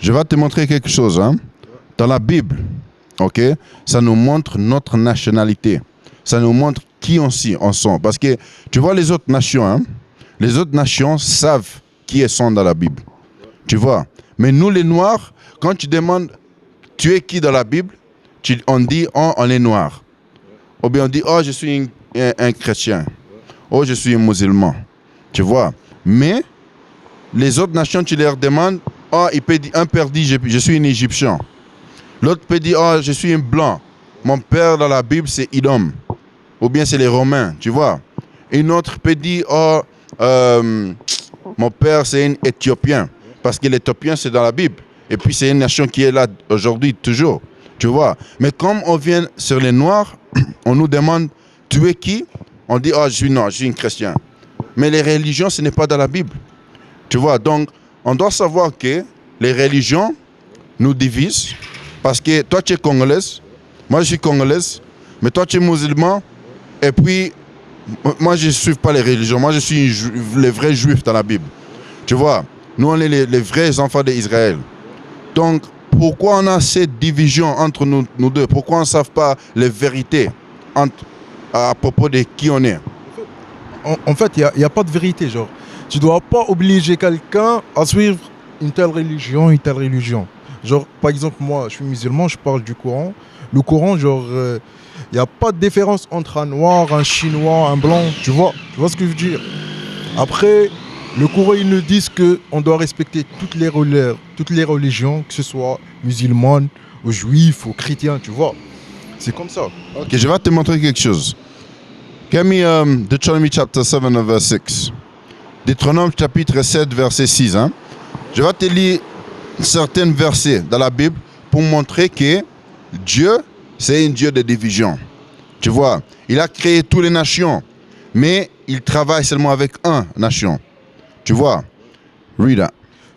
Je vais te montrer quelque chose. Hein. Dans la Bible, ok, ça nous montre notre nationalité. Ça nous montre qui on sont. Parce que tu vois les autres nations, hein, les autres nations savent qui elles sont dans la Bible. Tu vois. Mais nous les Noirs, quand tu demandes tu es qui dans la Bible, on dit oh, on est noir. Ou bien on dit oh je suis un chrétien. Oh je suis un musulman. Tu vois. Mais les autres nations, tu leur demandes oh, un père dit je suis un Égyptien. L'autre peut dire oh je suis un blanc. Mon père dans la Bible c'est Idom. Ou bien c'est les Romains, tu vois. Une autre peut dire oh mon père c'est un Éthiopien. Parce que l'Éthiopien c'est dans la Bible. Et puis c'est une nation qui est là aujourd'hui toujours. Tu vois. Mais comme on vient sur les Noirs, on nous demande tu es qui? On dit oh je suis un chrétien. Mais les religions ce n'est pas dans la Bible. Tu vois. Donc on doit savoir que les religions nous divisent. Parce que toi tu es congolaise, moi je suis congolaise, mais toi tu es musulman. Et puis moi je ne suis pas les religions, moi je suis les vrais juifs dans la Bible. Tu vois. Nous on est les vrais enfants d'Israël. Donc, pourquoi on a cette division entre nous deux? Pourquoi on ne sait pas les vérités à propos de qui on est? En fait, il n'y a pas de vérité. Genre, tu ne dois pas obliger quelqu'un à suivre une telle religion, une telle religion. Genre, par exemple, moi, je suis musulman, je parle du Coran. Le Coran, genre, il n'y a pas de différence entre un noir, un chinois, un blanc. Tu vois ce que je veux dire? Après... Le Coran, ils nous disent qu'on doit respecter toutes les religions, que ce soit musulmanes, aux juifs, aux chrétiens, tu vois. C'est comme ça. Ok, je vais te montrer quelque chose. Give me Deuteronomy chapter 7 verse 6. Deutéronome chapitre 7 verset 6. Hein? Je vais te lire certains versets dans la Bible pour montrer que Dieu, c'est un Dieu de division. Tu vois, il a créé toutes les nations, mais il travaille seulement avec une nation. Tu vois, read that.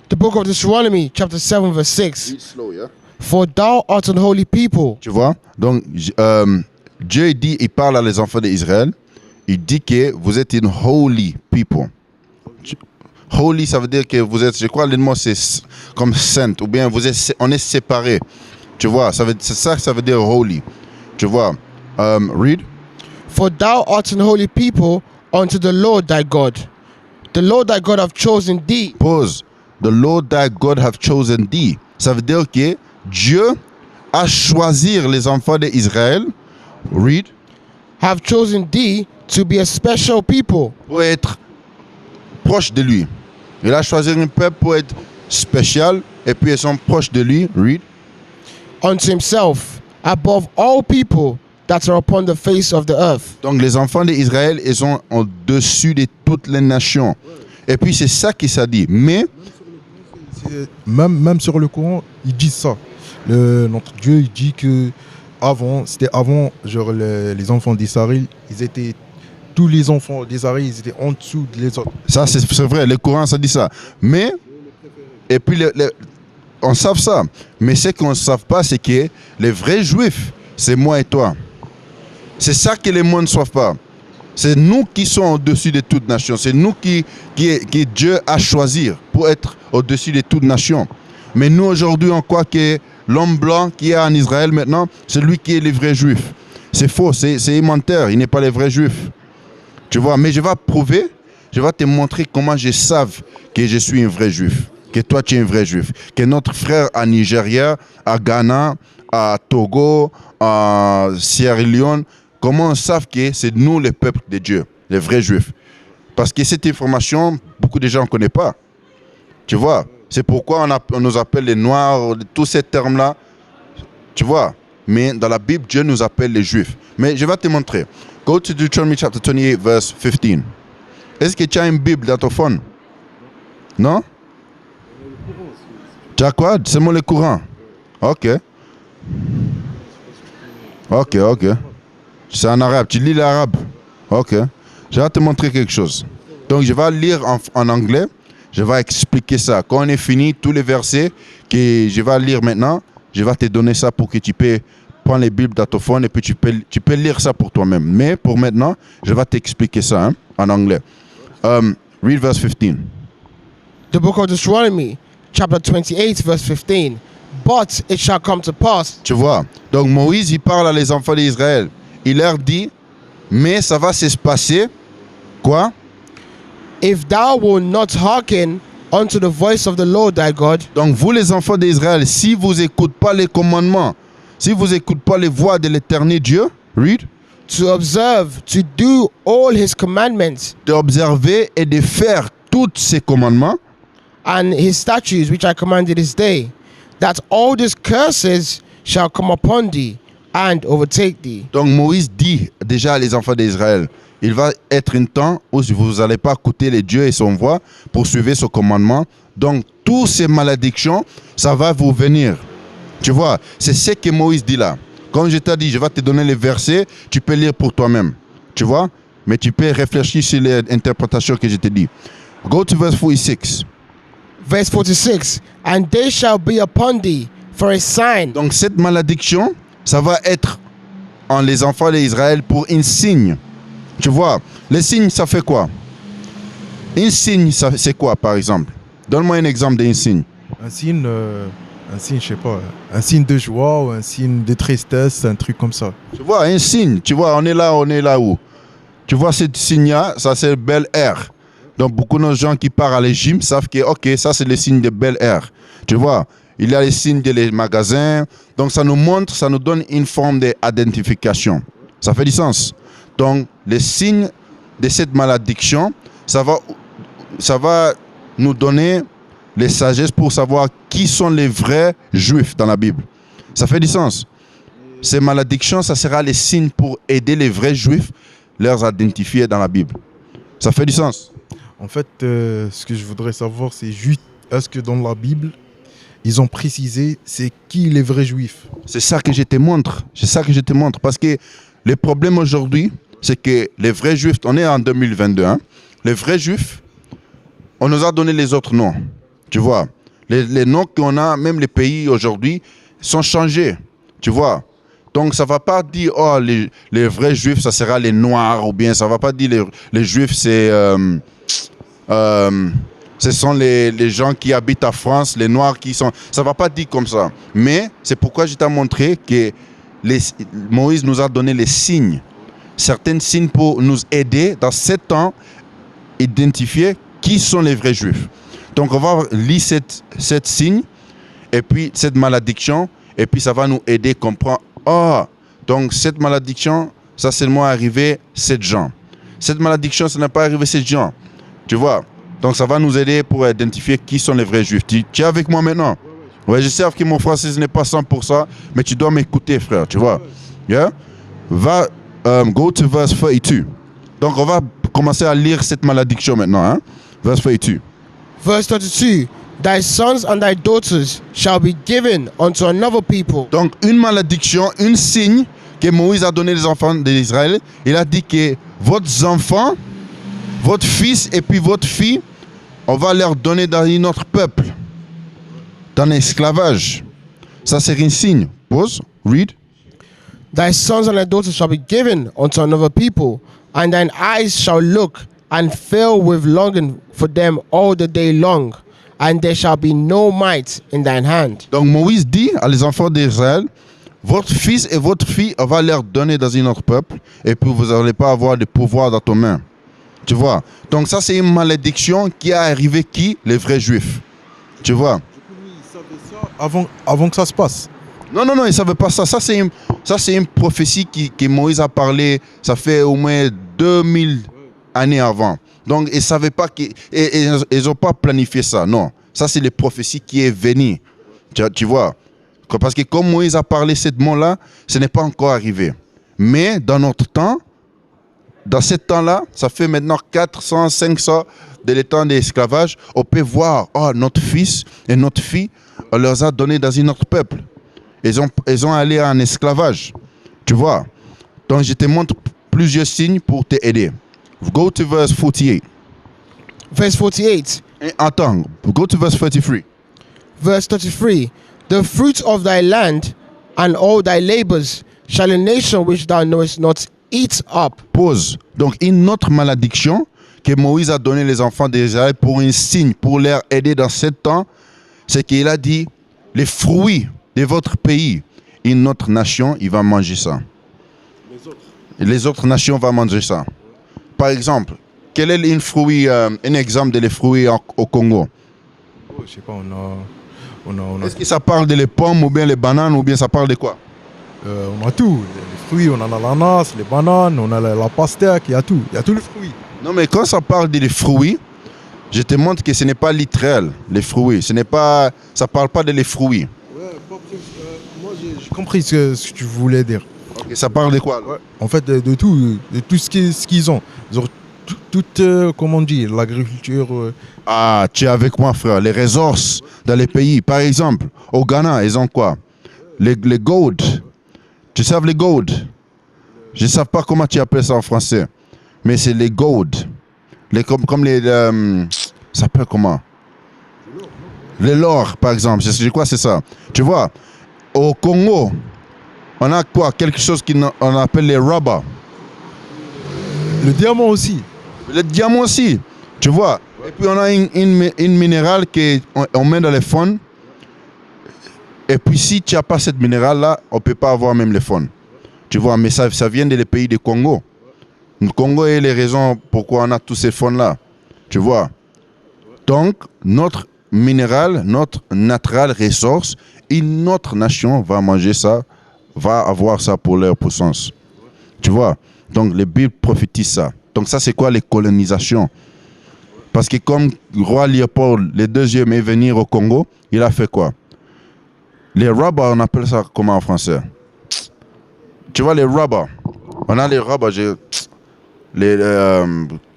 The book of Deuteronomy, chapter 7, verse 6. Read slow, yeah? For thou art an holy people. Tu vois, donc Dieu dit, il parle à les enfants d'Israël. Il dit que vous êtes une holy people. Holy, ça veut dire que vous êtes, je crois, le mot c'est comme saint, ou bien on est séparés. Tu vois, c'est ça que ça veut dire holy. Tu vois, read. For thou art an holy people unto the Lord thy God. The Lord thy God hath chosen thee. Pause. The Lord thy God hath chosen thee. Ça veut dire que Dieu a choisi les enfants d'Israël. Read. Have chosen thee to be a special people. Pour être proche de lui. Il a choisi un peuple pour être spécial et puis ils sont proches de lui. Read. Unto himself, above all people that are upon the face of the earth. Donc les enfants d'Israël, ils sont au-dessus de toutes les nations. Et puis c'est ça qui s'est dit. Mais même sur le Coran, ils disent ça. Notre Dieu, il dit que c'était avant, genre les enfants d'Israël, tous les enfants d'Israël, ils étaient en dessous des autres. Ça c'est vrai, le Coran ça dit ça. Mais et puis on sait ça. Mais ce qu'on ne sait pas, c'est que les vrais Juifs, c'est moi et toi. C'est ça que les gens ne savent pas. C'est nous qui sommes au-dessus de toute nation. C'est nous qui Dieu a choisi pour être au-dessus de toute nation. Mais nous, aujourd'hui, on croit que l'homme blanc qui est en Israël maintenant, c'est lui qui est le vrai juif. C'est faux, c'est menteur. Il n'est pas le vrai juif. Tu vois, mais je vais prouver, je vais te montrer comment je sais que je suis un vrai juif. Que toi, tu es un vrai juif. Que notre frère à Nigeria, à Ghana, à Togo, à Sierra Leone, comment on sait que c'est nous le peuple de Dieu, les vrais juifs? Parce que cette information, beaucoup de gens ne connaissent pas. Tu vois, c'est pourquoi on nous appelle les Noirs, tous ces termes-là. Tu vois, mais dans la Bible, Dieu nous appelle les Juifs. Mais je vais te montrer. Go to Deuteronomy chapter 28, verse 15. Est-ce que tu as une Bible dans ton phone? Non? Tu as quoi? C'est moi le courant. Ok. Ok. C'est en arabe. Tu lis l'arabe. Ok. Je vais te montrer quelque chose. Donc, je vais lire en anglais. Je vais expliquer ça. Quand on est fini, tous les versets que je vais lire maintenant, je vais te donner ça pour que tu peux prendre les Bibles dans ton phone et puis tu peux lire ça pour toi-même. Mais pour maintenant, je vais t'expliquer ça en anglais. Read verse 15. The book of Deuteronomy, chapter 28, verse 15. But it shall come to pass. Tu vois? Donc Moïse, il parle à les enfants d'Israël. Il leur dit, mais ça va se passer, quoi? If thou wilt not hearken unto the voice of the Lord thy God, Donc vous les enfants d'Israël, si vous n'écoutez pas les commandements, si vous n'écoutez pas les voix de l'Éternel Dieu, read, to observe, to do all his commandments d'observer et de faire tous ces commandements, and his statutes which I commanded this day, that all these curses shall come upon thee and overtake thee. donc Moïse dit déjà à les enfants d'Israël, il va être un temps où vous n'allez pas écouter les dieux et son voix pour suivre ce commandement. Donc, toutes ces malédictions, ça va vous venir. Tu vois, c'est ce que Moïse dit là. Comme je t'ai dit, je vais te donner les versets, tu peux lire pour toi-même. Tu vois, mais tu peux réfléchir sur les interprétations que je t'ai dit. Go to verse 46. Verse 46. And they shall be upon thee for a sign. Donc, cette malédiction, ça va être en les enfants d'Israël pour un signe. Tu vois, les signes, ça fait quoi? Un signe, ça, c'est quoi, par exemple? Donne-moi un exemple d'un signe. Un signe, je sais pas, un signe de joie ou un signe de tristesse, un truc comme ça. Tu vois, un signe, tu vois, on est là où? Tu vois, ce signe-là, ça c'est Bel Air. Donc, beaucoup de gens qui partent à les gyms savent que, ok, ça c'est le signe de Bel Air. Tu vois, il y a les signes des magasins. Donc, ça nous montre, ça nous donne une forme d'identification. Ça fait du sens. Donc, les signes de cette malédiction, ça va nous donner les sagesses pour savoir qui sont les vrais juifs dans la Bible. Ça fait du sens. Ces malédictions, ça sera les signes pour aider les vrais juifs, leur identifier dans la Bible. Ça fait du sens. En fait, ce que je voudrais savoir, c'est juste, est-ce que dans la Bible, ils ont précisé c'est qui les vrais juifs? C'est ça que je te montre. C'est ça que je te montre. Parce que le problème aujourd'hui, c'est que les vrais juifs, on est en 2022, hein, les vrais juifs, on nous a donné les autres noms. Tu vois, les noms qu'on a, même les pays aujourd'hui, sont changés. Tu vois. Donc, ça ne va pas dire, oh, les vrais juifs, ça sera les noirs, ou bien ça ne va pas dire les juifs, ce sont les gens qui habitent en France, les noirs qui sont... Ça ne va pas dire comme ça. Mais c'est pourquoi je t'ai montré que Moïse nous a donné les signes. Certains signes pour nous aider dans 7 ans identifier qui sont les vrais juifs. Donc on va lire cette signe et puis cette malédiction et puis ça va nous aider à comprendre, donc cette malédiction, ça c'est seulement arrivé 7 gens. Cette malédiction, ça n'est pas arrivé 7 gens. Tu vois? Donc ça va nous aider pour identifier qui sont les vrais juifs. Tu es avec moi maintenant? Ouais, je sais que mon français n'est pas 100%, mais tu dois m'écouter, frère, tu vois? Yeah? Va... go to verse 32. Donc, on va commencer à lire cette malédiction maintenant. Hein? Verse 32. Verse 32. Thy sons and thy daughters shall be given unto another people. Donc, une malédiction, un signe que Moïse a donné aux enfants d'Israël. Il a dit que votre enfant, votre fils et puis votre fille, on va leur donner dans un autre peuple, dans l'esclavage. Ça, c'est un signe. Pause. Read. Thy sons and thy daughters shall be given unto another people, and thine eyes shall look and fill with longing for them all the day long, and there shall be no might in thine hand. Donc Moïse dit à les enfants d'Israël, votre fils et votre fille, on va leur donner dans un autre peuple, et puis vous n'allez pas avoir de pouvoir dans ton main. Tu vois? Donc ça, c'est une malédiction qui a arrivé qui? Les vrais juifs. Tu vois? Avant que ça se passe. Non, ils ne savaient pas ça. Ça, c'est une prophétie que Moïse a parlé, ça fait au moins 2000 années avant. Donc, ils ne savaient pas, ils n'ont pas planifié ça. Non, ça, c'est les prophéties qui est venue. Tu vois? Parce que comme Moïse a parlé ce mot-là, ce n'est pas encore arrivé. Mais dans notre temps, dans ce temps-là, ça fait maintenant 400, 500 de l'état d'esclavage, on peut voir, notre fils et notre fille, on leur a donné dans un autre peuple. Ils ont allé en esclavage. Tu vois? Donc, je te montre plusieurs signes pour t'aider. Go to verse 48. Verse 48. Attends, go to verse 33. Verse 33. The fruit of thy land and all thy labors shall a nation which thou knowest not eat up. Pause. Donc, une autre malédiction que Moïse a donné les enfants d'Israël pour un signe, pour leur aider dans 7 ans, c'est qu'il a dit, les fruits de votre pays, une autre nation, il va manger ça. Les autres nations vont manger ça. Par exemple, quel est un exemple des fruits au Congo? Oh, je sais pas, on a, Est-ce que ça parle des pommes ou bien les bananes ou bien ça parle de quoi? on a tout. Les fruits, on a l'ananas, les bananes, on a la pastèque, il y a tout. Il y a tous les fruits. Non, mais quand ça parle des fruits, je te montre que ce n'est pas littéral, les fruits. Ça ne parle pas des fruits. Ouais, moi j'ai compris ce que tu voulais dire. Okay, ça parle de quoi? Ouais. En fait, de tout ce qu'ils ont. Genre, comment on dit, l'agriculture. Ah, tu es avec moi, frère. Les ressources dans les pays. Par exemple, au Ghana, ils ont quoi? Les gold. Tu sais les gold? Je ne sais pas comment tu appelles ça en français. Mais c'est les gold. Comme les... ça s'appelle comment? Les l'or, par exemple. Je crois que c'est ça. Tu vois, au Congo, on a quoi? Quelque chose qu'on appelle les rubber. Le diamant aussi. Le diamant aussi. Tu vois. Et puis on a une minérale qu'on met dans les fonds. Et puis si tu n'as pas cette minérale-là, on ne peut pas avoir même les fonds. Tu vois, mais ça vient des pays du Congo. Le Congo est les raisons pourquoi on a tous ces fonds-là. Tu vois. Donc, notre minéral, notre natural ressource, une autre nation va manger ça, va avoir ça pour leur puissance. Tu vois. Donc, les Bibles prophétisent ça. Donc, ça, c'est quoi les colonisations? Parce que comme le roi Léopold le deuxième est venu au Congo, il a fait quoi? Les rubbers, on appelle ça comment en français? Tu vois, les rubbers. On a les rubbers, les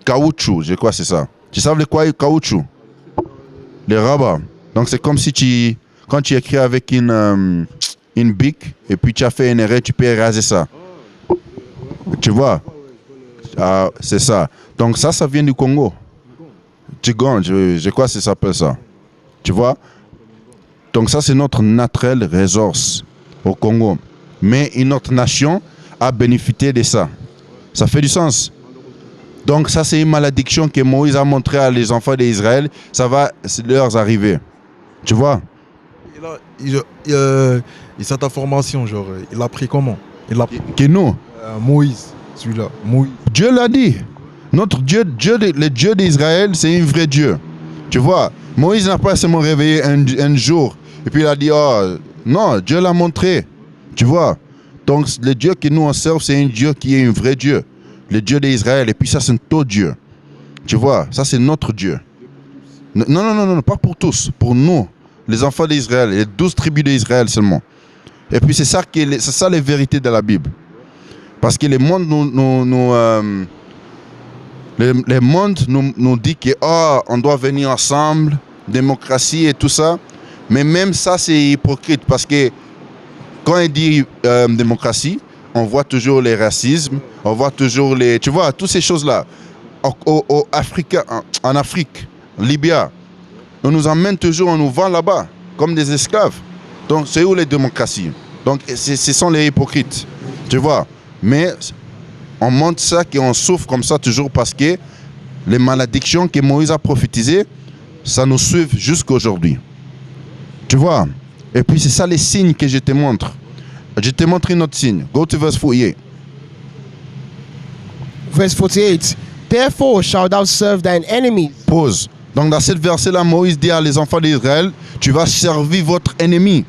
caoutchouc, je crois que c'est ça. Tu sais quoi, caoutchouc? Les rubbers. Donc, c'est comme si quand tu écris avec une bic et puis tu as fait une erreur, tu peux éraser ça. Tu vois? Ah, c'est ça. Donc, ça vient du Congo. Tigon, je crois que ça s'appelle ça. Tu vois? Donc ça, c'est notre naturelle ressource au Congo. Mais une autre nation a bénéficié de ça. Ça fait du sens. Donc ça, c'est une malédiction que Moïse a montré à les enfants d'Israël. Ça va leur arriver. Tu vois? Et cette information, genre, il l'a pris comment? Que nous? Moïse, celui-là. Moïse. Dieu l'a dit. Notre Dieu, le Dieu d'Israël, c'est un vrai Dieu. Tu vois? Moïse n'a pas seulement réveillé un jour et puis il a dit, oh, non, Dieu l'a montré. Tu vois? Donc, le Dieu que nous on serve, c'est un Dieu qui est un vrai Dieu. Le Dieu d'Israël. Et puis ça, c'est notre Dieu. Tu vois? Ça, c'est notre Dieu. Non, pas pour tous. Pour nous, les enfants d'Israël, les 12 tribus d'Israël seulement. Et puis c'est ça les vérités de la Bible. Parce que le monde nous dit que on doit venir ensemble, démocratie et tout ça. Mais même ça, c'est hypocrite parce que quand il dit démocratie, on voit toujours les racismes, on voit toujours tu vois, toutes ces choses-là. En Afrique, Libye, on nous emmène toujours, on nous vend là-bas comme des esclaves. Donc, c'est où les démocraties? Donc, ce sont les hypocrites. Tu vois? Mais on montre ça, qu'on souffre comme ça toujours parce que les malédictions que Moïse a prophétisées, ça nous suit jusqu'à aujourd'hui. Tu vois? Et puis c'est ça les signes que je te montre. Je te montre un autre signe. Go to verse 48. Verse 48. Therefore shalt thou serve thine enemies. Pause. Donc dans ce verset-là, Moïse dit à les enfants d'Israël, tu vas servir votre ennemi.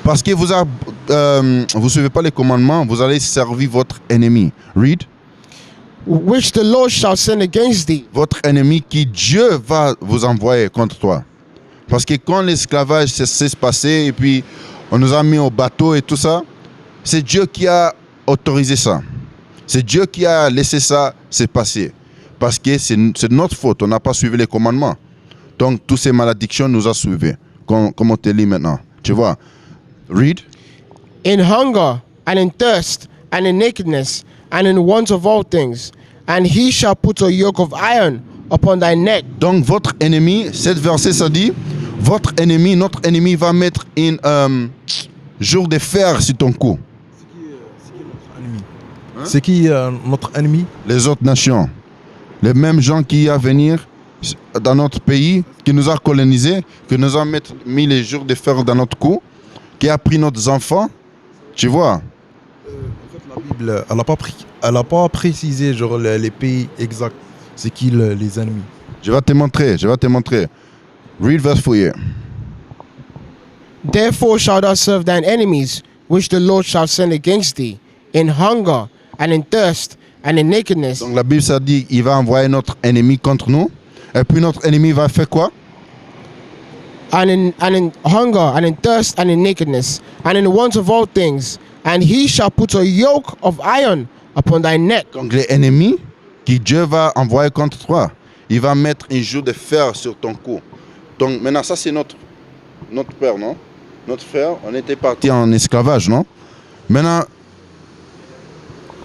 Parce que vous ne suivez pas les commandements, vous allez servir votre ennemi. Read. Which the Lord shall send against thee. Votre ennemi qui Dieu va vous envoyer contre toi. Parce que quand l'esclavage s'est passé et puis on nous a mis au bateau et tout ça, c'est Dieu qui a autorisé ça. C'est Dieu qui a laissé ça se passer. Parce que c'est notre faute, on n'a pas suivi les commandements. Donc, toutes ces malédictions nous ont suivis. Comme on te lit maintenant. Tu vois? Read. In hunger, and in thirst, and in nakedness, and in want of all things. And he shall put a yoke of iron upon thy neck. Donc, votre ennemi, cette verset, ça dit, votre ennemi, notre ennemi va mettre un jour de fer sur ton cou. C'est qui notre ennemi? Les autres nations. Les mêmes gens qui vont venir dans notre pays, qui nous a colonisés, qui nous a mis les jours de fer dans notre cou, qui a pris nos enfants, tu vois. La Bible, elle a pas précisé genre les pays exacts. C'est qui les ennemis. Je vais te montrer. Read verse 4. Therefore shalt thou serve thine enemies, which the Lord shall send against thee, in hunger and in thirst and in nakedness. Donc la Bible ça dit, il va envoyer notre ennemi contre nous, et puis notre ennemi va faire quoi? And in hunger and in thirst and in nakedness and in the want of all things, and he shall put a yoke of iron upon thy neck. Donc les ennemis que Dieu va envoyer contre toi, il va mettre un joug de fer sur ton cou. Donc maintenant ça c'est notre père, non? Notre frère, on était parti en esclavage, non? Maintenant,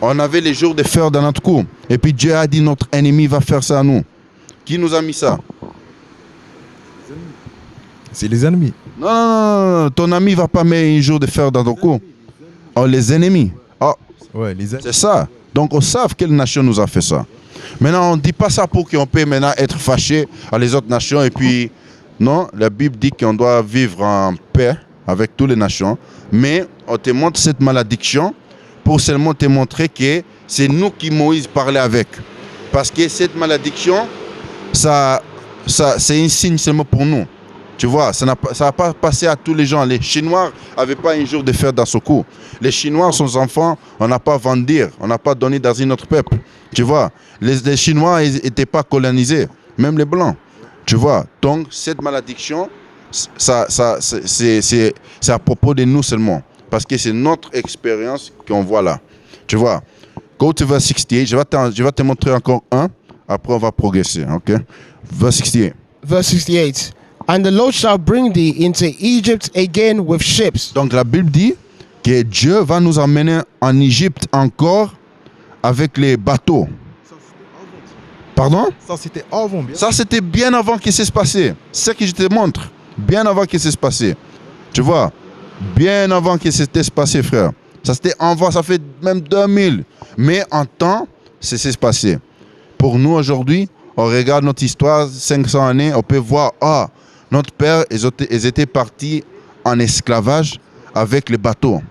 on avait les jours de fer dans notre cou. Et puis Dieu a dit notre ennemi va faire ça à nous. Qui nous a mis ça? C'est les ennemis. Non, ton ami va pas mettre un jour de fer dans ton cou. Oh, les ennemis. Oh, Ouais, les ennemis. c'est ça. Donc on sait quelle nation nous a fait ça. Maintenant, on ne dit pas ça pour qu'on puisse maintenant être fâché à les autres nations. Et puis, non, la Bible dit qu'on doit vivre en paix avec toutes les nations. Mais on te montre cette malédiction pour seulement te montrer que c'est nous qui Moïse parlait avec. Parce que cette malédiction, ça c'est un signe seulement pour nous. Tu vois, ça n'a pas passé à tous les gens. Les Chinois n'avaient pas un jour de fer dans ce cou. Les Chinois, son enfants, on n'a pas vendu, on n'a pas donné dans un autre peuple. Tu vois, les Chinois n'étaient pas colonisés, même les Blancs. Tu vois, donc cette malédiction, c'est à propos de nous seulement. Parce que c'est notre expérience qu'on voit là. Tu vois, go to verse 68. Je vais te montrer encore un. Après, on va progresser. OK? Verse 68. Verse 68. And the Lord shall bring thee into Egypt again with ships. Donc la Bible dit que Dieu va nous emmener en Égypte encore avec les bateaux. Pardon? Ça, c'était avant, bien. Ça, c'était bien avant que ça se passait. C'est ce que je te montre. Bien avant que ça se passait. Tu vois? Bien avant que c'était se passé, frère. Ça, c'était avant, ça fait même 2000. Mais en temps, c'est ce qui s'est passé. Pour nous, aujourd'hui, on regarde notre histoire, 500 années, on peut voir, notre père, ils étaient partis en esclavage avec les bateaux.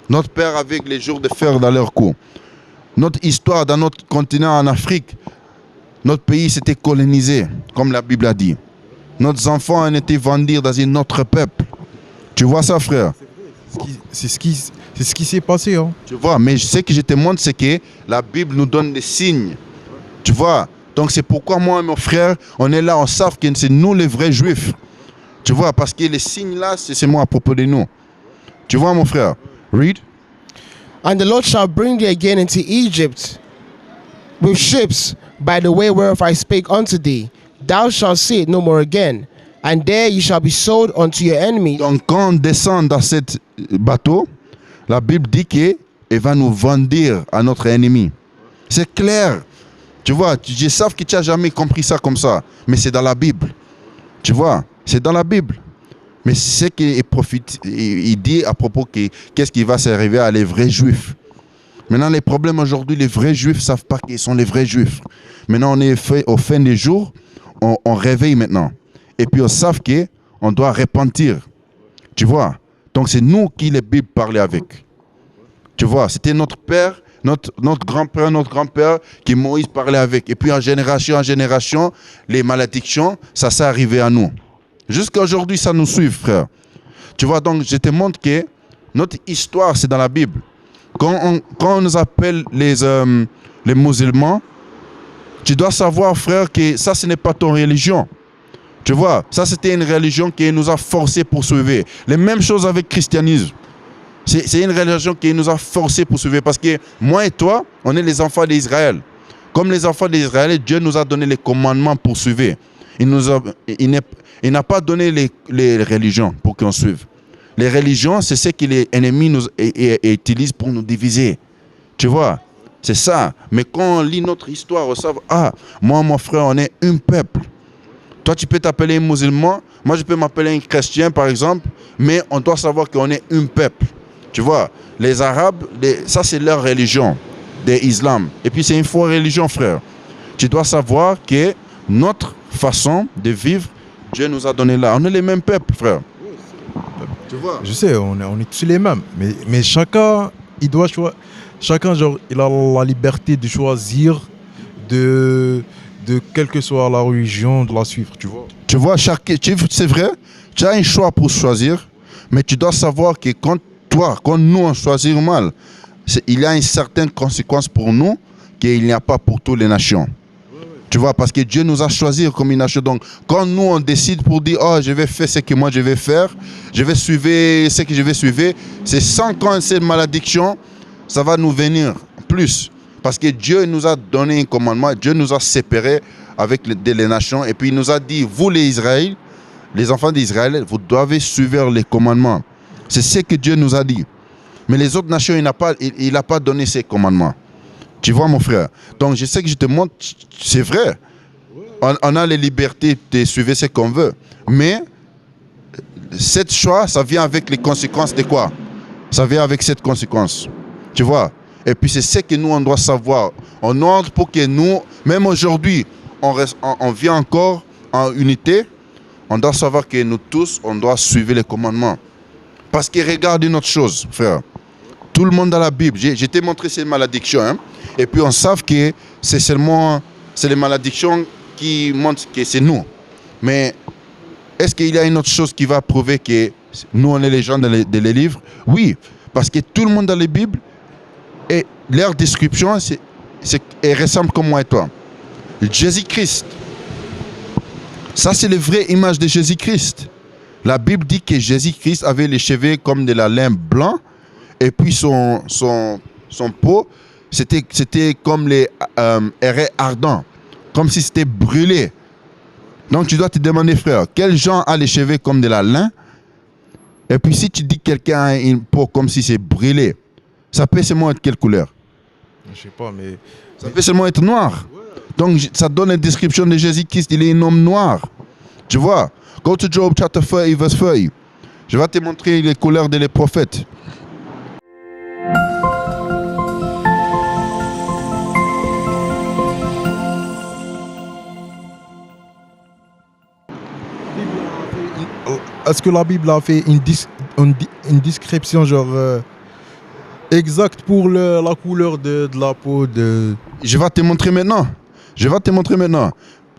Notre père avec les jours de fer dans leur cou. Notre histoire dans notre continent en Afrique, notre pays s'était colonisé, comme la Bible a dit. Nos enfants ont été vendus dans un autre peuple. Tu vois ça, frère? C'est ce qui s'est passé. Hein. Tu vois, mais ce que je te montre, c'est que la Bible nous donne des signes. Tu vois? Donc c'est pourquoi moi et mon frère, on est là, on sait que c'est nous les vrais juifs. Tu vois, parce que les signes là, c'est moi à propos de nous. Tu vois, mon frère? Read. And the Lord shall bring thee again into Egypt with ships by the way whereof I spake unto thee. Thou shalt see it no more again. And there ye shall be sold unto your enemies. Donc quand on descend dans ce bateau, la Bible dit qu'il va nous vendre à notre ennemi. C'est clair. Tu vois, je sais que tu n'as jamais compris ça comme ça. Mais c'est dans la Bible. Tu vois, c'est dans la Bible. Mais c'est ce qu'il profite, il dit à propos que qu'est-ce qui va s'arriver à les vrais juifs. Maintenant, les problèmes aujourd'hui, les vrais juifs ne savent pas qu'ils sont les vrais juifs. Maintenant, on est fait au fin des jours, on réveille maintenant. Et puis on sait qu'on doit repentir. Tu vois? Donc c'est nous qui les Bibles parlaient avec. Tu vois? C'était notre père, notre grand-père qui Moïse parlait avec. Et puis en génération, les malédictions, ça s'est arrivé à nous. Jusqu'à aujourd'hui, ça nous suit, frère. Tu vois, donc je te montre que notre histoire, c'est dans la Bible. Quand on nous appelle les musulmans, tu dois savoir, frère, que ça, ce n'est pas ton religion. Tu vois, ça, c'était une religion qui nous a forcés pour suivre. Les mêmes choses avec le christianisme. C'est une religion qui nous a forcés pour suivre. Parce que moi et toi, on est les enfants d'Israël. Comme les enfants d'Israël, Dieu nous a donné les commandements pour suivre. Il n'a pas donné les religions pour qu'on suive. Les religions, c'est ce que les ennemis nous utilisent pour nous diviser. Tu vois, c'est ça. Mais quand on lit notre histoire, on sait, moi, mon frère, on est un peuple. Toi, tu peux t'appeler un musulman. Moi, je peux m'appeler un chrétien, par exemple. Mais on doit savoir qu'on est un peuple. Tu vois, les Arabes, ça, c'est leur religion, l'islam. Et puis, c'est une fausse religion, frère. Tu dois savoir que notre façon de vivre, Dieu nous a donné là. On est les mêmes peuples, frère. Tu vois? Je sais, on est tous les mêmes. Mais chacun, il doit choisir. Chacun, genre, il a la liberté de choisir de quelle que soit la religion, de la suivre, tu vois. Tu vois, c'est vrai, tu as un choix pour choisir, mais tu dois savoir que quand nous, on choisit mal, il y a une certaine conséquence pour nous qu'il n'y a pas pour toutes les nations. Tu vois, parce que Dieu nous a choisis comme une nation. Donc, quand nous, on décide pour dire, oh, je vais faire ce que moi je vais faire, je vais suivre ce que je vais suivre, c'est sans quand cette malédiction, ça va nous venir plus. Parce que Dieu nous a donné un commandement, Dieu nous a séparés avec les nations, et puis il nous a dit, vous les enfants d'Israël, vous devez suivre les commandements. C'est ce que Dieu nous a dit. Mais les autres nations, il n'a pas donné ces commandements. Tu vois, mon frère? Donc, je sais que je te montre, c'est vrai. On a les libertés de suivre ce qu'on veut. Mais, cette choix, ça vient avec les conséquences de quoi? Ça vient avec cette conséquence. Tu vois? Et puis, c'est ce que nous, on doit savoir. On entre pour que nous, même aujourd'hui, on vient encore en unité. On doit savoir que nous tous, on doit suivre les commandements. Parce que regarde une autre chose, frère. Tout le monde dans la Bible, je t'ai montré ces malédictions, hein? Et puis on sait que c'est les malédictions qui montrent que c'est nous. Mais est-ce qu'il y a une autre chose qui va prouver que nous, on est les gens de les livres? Oui, parce que tout le monde dans la Bible, et leur description, elle ressemble comme moi et toi. Jésus-Christ, ça c'est la vraie image de Jésus-Christ. La Bible dit que Jésus-Christ avait les cheveux comme de la laine blanc, et puis son peau, c'était comme les hérets ardents, comme si c'était brûlé. Donc tu dois te demander, frère, quel genre a les cheveux comme de la laine? Et puis si tu dis que quelqu'un a une peau comme si c'est brûlé, ça peut seulement être quelle couleur? Je sais pas, mais... Ça peut seulement être noir. Donc ça donne une description de Jésus-Christ, il est un homme noir. Tu vois? Go to Job chapter 30, verse 30. Je vais te montrer les couleurs des prophètes. Est-ce que la Bible a fait une description genre exacte pour la couleur de la peau de... Je vais te montrer maintenant.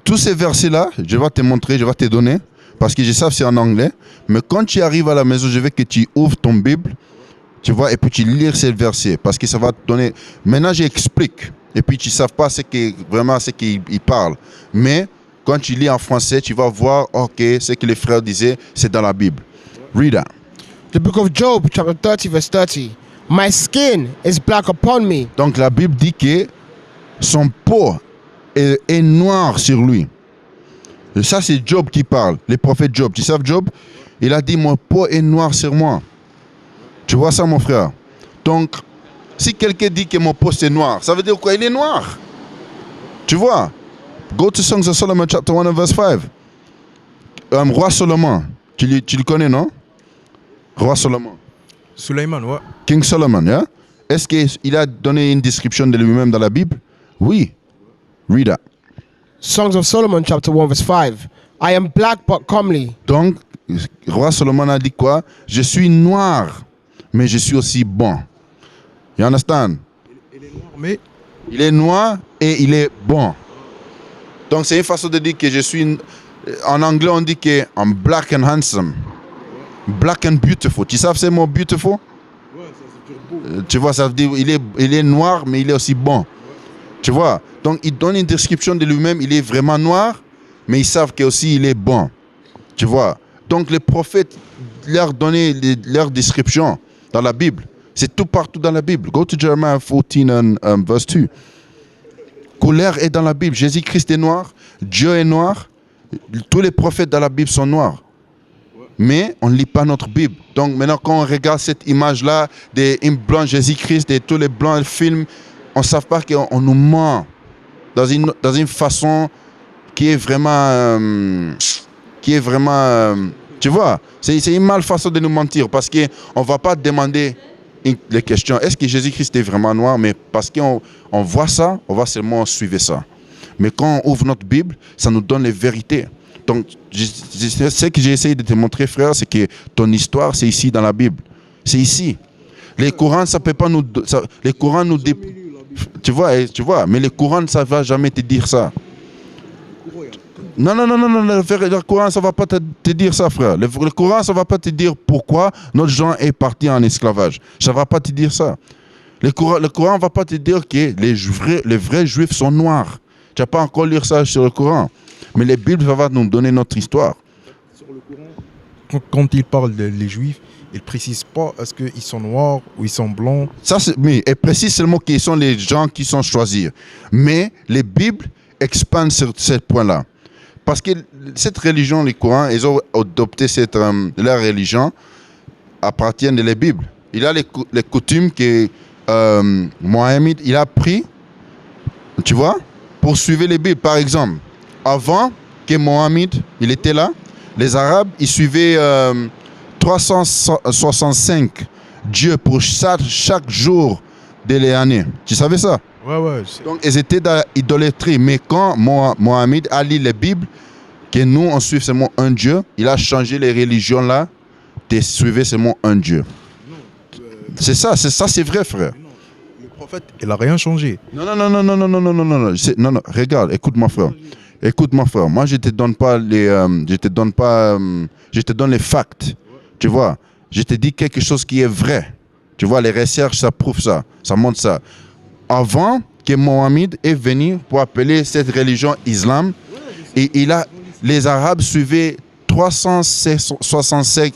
Tous ces versets-là, je vais te montrer, je vais te donner, parce que je sais que c'est en anglais. Mais quand tu arrives à la maison, je veux que tu ouvres ton Bible, tu vois, et puis tu lis ces versets, parce que ça va te donner... Maintenant, j'explique, et puis tu ne sais pas vraiment ce qu'il parle. Mais quand tu lis en français, tu vas voir, ok, ce que les frères disaient, c'est dans la Bible. Read that. The book of Job, chapter 30, verse 30. My skin is black upon me. Donc la Bible dit que son peau est noir sur lui. Et ça, c'est Job qui parle, le prophète Job. Tu sais, Job, il a dit, mon peau est noir sur moi. Tu vois ça, mon frère? Donc, si quelqu'un dit que mon peau c'est noir, ça veut dire quoi? Il est noir. Tu vois? Go to Songs of Solomon, chapter 1 and verse 5. Roi Solomon, tu le connais, non? Roi Solomon. Suleiman, ouais. King Solomon, yeah? Est-ce qu'il a donné une description de lui-même dans la Bible? Oui. Read that. Songs of Solomon, chapter 1, verse 5. I am black but comely. Donc, Roi Solomon a dit quoi? Je suis noir, mais je suis aussi bon. You understand? Il est noir, mais... Il est noir et il est bon. Donc, c'est une façon de dire que je suis... En anglais, on dit que I'm black and handsome. Black and beautiful. Tu sais ce mot beautiful? Ouais, ça c'est beau. Tu vois, ça veut dire il est noir, mais il est aussi bon. Ouais. Tu vois? Donc, il donne une description de lui-même. Il est vraiment noir, mais ils savent qu'aussi il est bon. Tu vois? Donc, les prophètes leur donnaient leur description dans la Bible. C'est tout partout dans la Bible. Go to Jeremiah 14 and verse 2. Couleur est dans la Bible. Jésus-Christ est noir. Dieu est noir. Tous les prophètes dans la Bible sont noirs. Mais on ne lit pas notre Bible. Donc maintenant, quand on regarde cette image-là des blancs Jésus-Christ, de tous les blancs films, on ne sait pas qu'on nous ment dans une façon qui est vraiment... tu vois, c'est une male façon de nous mentir parce qu'on ne va pas demander les questions. Est-ce que Jésus-Christ est vraiment noir? Mais parce qu'on voit ça, on va seulement suivre ça. Mais quand on ouvre notre Bible, ça nous donne les vérités. Donc, ce que j'ai essayé de te montrer, frère, c'est que ton histoire, c'est ici dans la Bible. C'est ici. Les Corans, ça peut pas nous... les Corans nous... Tu vois, mais les Corans, ça ne va jamais te dire ça. Non, le Coran, ça ne va pas te dire ça, frère. Le Coran, ça ne va pas te dire pourquoi notre gens est parti en esclavage. Ça ne va pas te dire ça. Le Coran ne va pas te dire que les vrais Juifs sont noirs. Tu n'as pas encore lire ça sur le Coran. Mais les Bibles vont nous donner notre histoire. Sur le Coran, quand il parle des Juifs, il ne précise pas est-ce qu'ils sont noirs ou ils sont blancs. Ça, oui, il précise seulement qu'ils sont les gens qui sont choisis. Mais les Bibles expandent sur ce point-là. Parce que cette religion, les Corans, ils ont adopté leur religion appartiennent de la Bible. Il y a les coutumes que Mohammed il a pris, tu vois, pour suivre les Bibles. Par exemple, avant que Mohammed il était là, les Arabes, ils suivaient 365 dieux pour chaque jour de l'année. Tu savais ça? Ouais. Donc, ils étaient dans l'idolâtrie. Mais quand Mohammed a lu la Bible, que nous, on suit seulement un Dieu, il a changé les religions là, de suivre seulement un Dieu. C'est ça, c'est vrai, frère. Non, le prophète, il n'a rien changé. Non. Regarde, écoute-moi, frère. Moi, je te donne pas je te donne les facts. Tu vois, je te dis quelque chose qui est vrai. Tu vois, les recherches, ça prouve ça. Ça montre ça. Avant que Mohammed est venu pour appeler cette religion islam, et les Arabes suivaient 365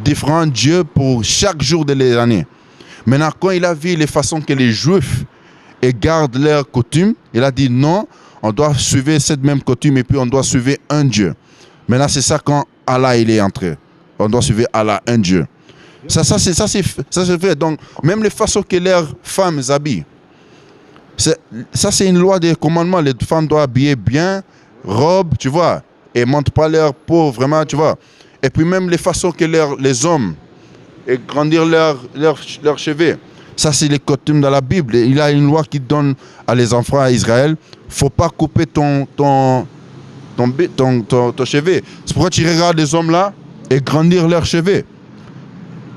différents dieux pour chaque jour de l'année. Maintenant, quand il a vu les façons que les Juifs gardent leurs coutumes, il a dit non, on doit suivre cette même coutume et puis on doit suivre un Dieu. Maintenant, c'est ça quand Allah il est entré. On doit suivre Allah, un Dieu. Ça c'est vrai. Donc, même les façons que leurs femmes s'habillent, ça c'est une loi des commandements. Les femmes doivent habiller bien, robe, tu vois, et ne montrent pas leur peau, vraiment, tu vois. Et puis même les façons que les hommes et grandir leurs cheveux. Ça, c'est les coutumes dans la Bible. Il y a une loi qui donne à les enfants à Israël, il ne faut pas couper ton cheveu. C'est pourquoi tu regardes les hommes là et grandir leurs cheveux.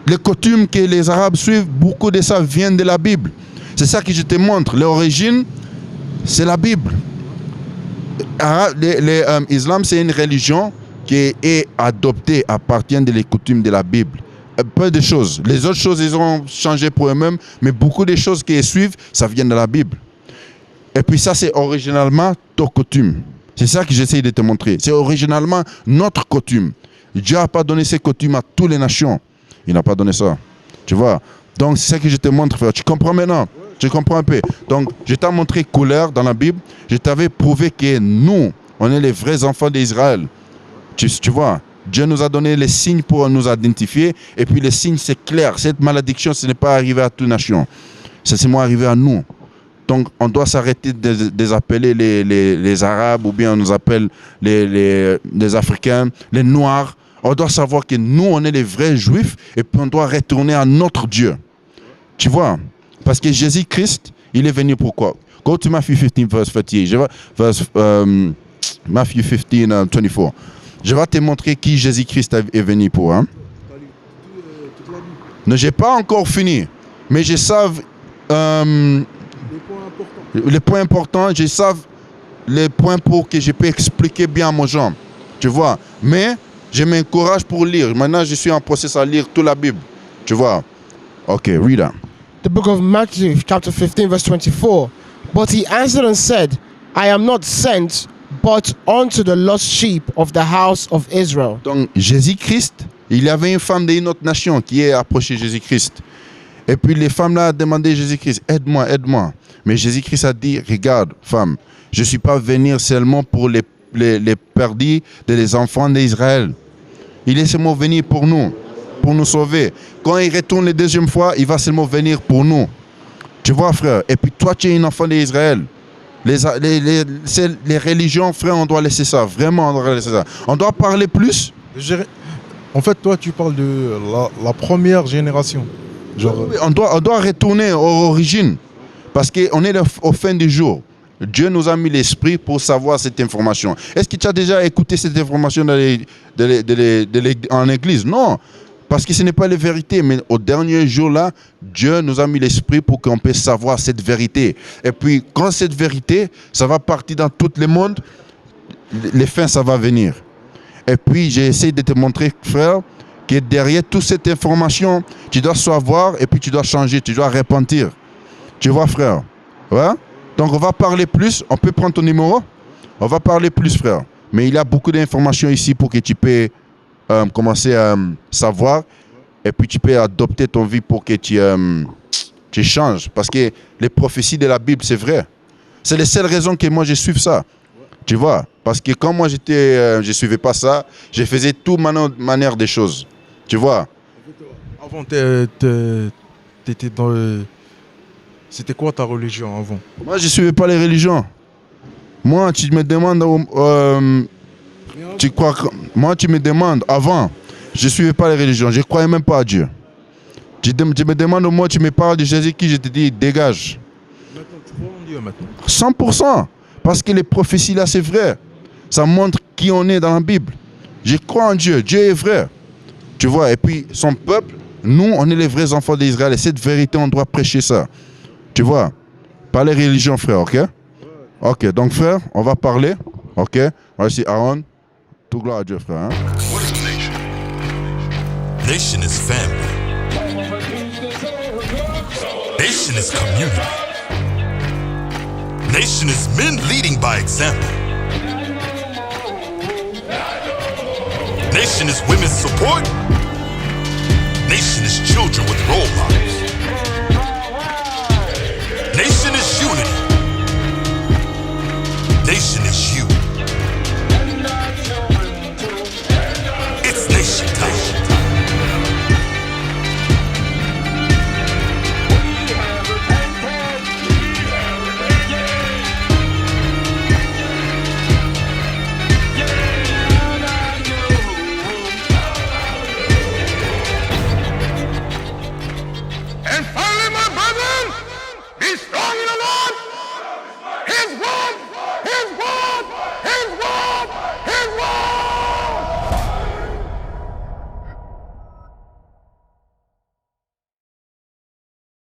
Les coutumes que les Arabes suivent, beaucoup de ça vient de la Bible. C'est ça que je te montre. L'origine, c'est la Bible. L'islam, c'est une religion qui est adoptée à partir des coutumes de la Bible. Peu de choses. Les autres choses, ils ont changé pour eux-mêmes, mais beaucoup de choses qu'ils suivent, ça vient de la Bible. Et puis ça, c'est originalement ton coutume. C'est ça que j'essaie de te montrer. C'est originalement notre coutume. Dieu n'a pas donné ses coutumes à toutes les nations. Il n'a pas donné ça. Tu vois? Donc, c'est ça que je te montre, frère. Tu comprends maintenant? Tu comprends un peu? Donc, je t'ai montré couleur dans la Bible. Je t'avais prouvé que nous, on est les vrais enfants d'Israël. Tu vois? Dieu nous a donné les signes pour nous identifier. Et puis, les signes, c'est clair. Cette malédiction, ce n'est pas arrivé à toute nation. C'est seulement arrivé à nous. Donc, on doit s'arrêter de appeler les Arabes ou bien on nous appelle les Africains, les Noirs. On doit savoir que nous, on est les vrais Juifs et puis on doit retourner à notre Dieu. Tu vois? Parce que Jésus-Christ, il est venu pour quoi? Go to Matthew 15, verse 38. Matthew 15, 24. Je vais te montrer qui Jésus-Christ est venu pour. Hein? Non, je n'ai pas encore fini. Mais je sais les points importants, je sais les points pour que je peux expliquer bien à mon gens. Tu vois? Mais je m'encourage pour lire. Maintenant, je suis en processus à lire toute la Bible. Tu vois? Ok, read that. The book of Matthew, chapter 15, verse 24. But he answered and said, I am not sent, but unto the lost sheep of the house of Israel. Donc, Jésus-Christ, il y avait une femme d'une autre nation qui est approchée Jésus-Christ. Et puis, les femmes là ont demandé à Jésus-Christ, aide-moi, aide-moi. Mais Jésus-Christ a dit, regarde, femme, je ne suis pas venu seulement pour les perdus des enfants d'Israël. Il est seulement venu pour nous sauver. Quand il retourne la deuxième fois, il va seulement venir pour nous. Tu vois, frère? Et puis toi, tu es un enfant d'Israël. Les religions, frère, on doit laisser ça. Vraiment, on doit laisser ça. On doit parler plus. En fait, toi, tu parles de la première génération. Genre... On doit retourner aux origines. Parce qu'on est au fin du jour. Dieu nous a mis l'esprit pour savoir cette information. Est-ce que tu as déjà écouté cette information en église? Non, parce que ce n'est pas la vérité. Mais au dernier jour là, Dieu nous a mis l'esprit pour qu'on puisse savoir cette vérité. Et puis, quand cette vérité, ça va partir dans tout le monde, les fins, ça va venir. Et puis, j'ai essayé de te montrer, frère, que derrière toute cette information, tu dois savoir et puis tu dois changer, tu dois repentir. Tu vois, frère? Ouais? Donc, on va parler plus. On peut prendre ton numéro? On va parler plus, frère. Mais il y a beaucoup d'informations ici pour que tu puisses commencer à savoir. Et puis, tu peux adopter ton vie pour que tu changes. Parce que les prophéties de la Bible, c'est vrai. C'est la seule raison que moi, je suive ça. Tu vois? Parce que quand moi, je ne suivais pas ça, je faisais toute manière des choses. Tu vois? Avant, t'étais dans le... C'était quoi ta religion avant? Moi, je ne suivais pas les religions. Moi, tu me demandes... tu crois que... Moi, tu me demandes, avant, je ne suivais pas les religions. Je ne croyais même pas à Dieu. Tu me demandes, moi, tu me parles de Jésus-Christ, je te dis, dégage. Maintenant, tu crois en Dieu maintenant? 100%. Parce que les prophéties, là, c'est vrai. Ça montre qui on est dans la Bible. Je crois en Dieu. Dieu est vrai. Tu vois, et puis, son peuple, nous, on est les vrais enfants d'Israël. Et cette vérité, on doit prêcher ça. Tu vois, pas les religions, frère, ok? Ok, donc frère, on va parler, ok? Voici Aaron, tout gloire à Dieu, frère. Hein? What is nation? Nation is family. Nation is community. Nation is men leading by example. Nation is women's support. Nation is children